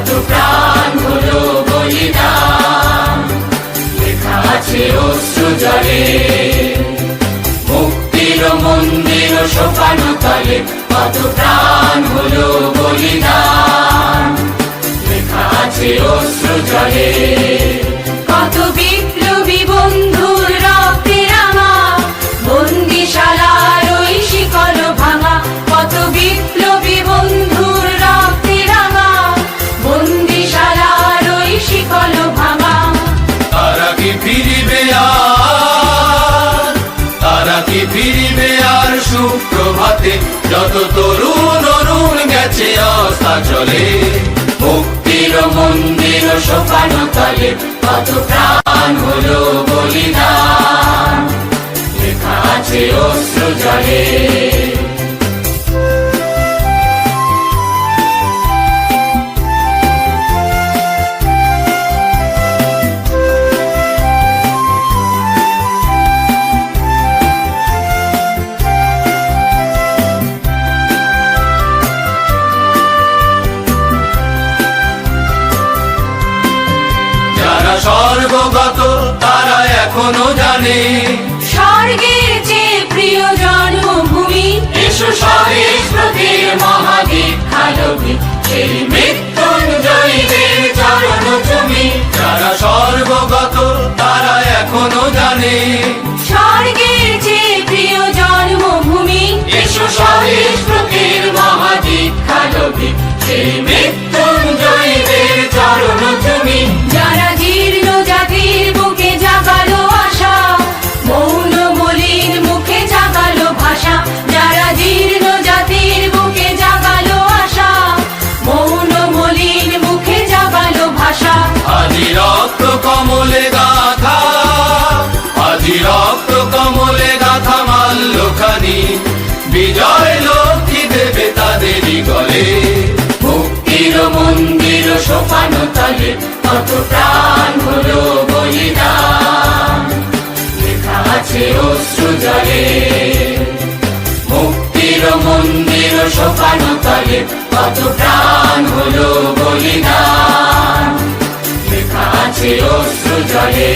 কত প্রাণ হলো বলিদান, লেখা আছে অশ্রু জলে। মুক্তির মন্দির সোপানো তলে কত প্রাণ হলো বলিদান, লেখা আছে অশ্রু জলে। কত বিপ্লবী বন্ধুর রক্তে রাঙা বন্দিশালার ওই শিকল ভাঙা, কত বিপ্লবী বন্ধুর রক্তে রাঙা বন্দিশালার ওই শিকল ভাঙা। তারা কি ফিরিবে আর, তারা কি ফিরিবে আর সুপ্রভাতে, যত তরুণ অরুণ গেছে অস্তাচলে। মুক্তির মন্দির সোপানো তলে কত প্রাণ হলো বলিদান, লেখা আছে অশ্রু জলে। স্বর্গগত তারা এখনো জানে, স্বর্গের যে প্রিয় জন্মভূমি, এসো স্বদেশ প্রতির মহাদীক্ষালোভী, সেই মৃত্যুঞ্জয়ীদের চরণ তুমি। যারা স্বর্গগত তারা এখনো জানে, স্বর্গের যে প্রিয় জন্মভূমি, এসো স্বদেশ প্রতির মহাদীক্ষালোভী, সেই মৃত্যুঞ্জয়ীদের চরণ তুমি। যারা জীর্ণ জাতির বুকে জাগালো আশা, মৌন মলিন মুখে জাগালো ভাষা, যারা জীর্ণ জাতির বুকে জাগালো আশা, মৌন মলিন মুখে জাগালো ভাষা। আজি রক্ত কমলে গাথা, আজি রক্ত কমলে গাথা মাল্যখানি, বিজয় লক্ষ্মী দেবে তাদেরই গলে। মুক্তির মন্দির সোপানো তলে কত প্রাণ হলো বলিদান, লেখা আছে অশ্রু জলে। মুক্তির মন্দির সোপানো তলে কত প্রাণ হলো বলিদান, লেখা আছে অশ্রু জলে।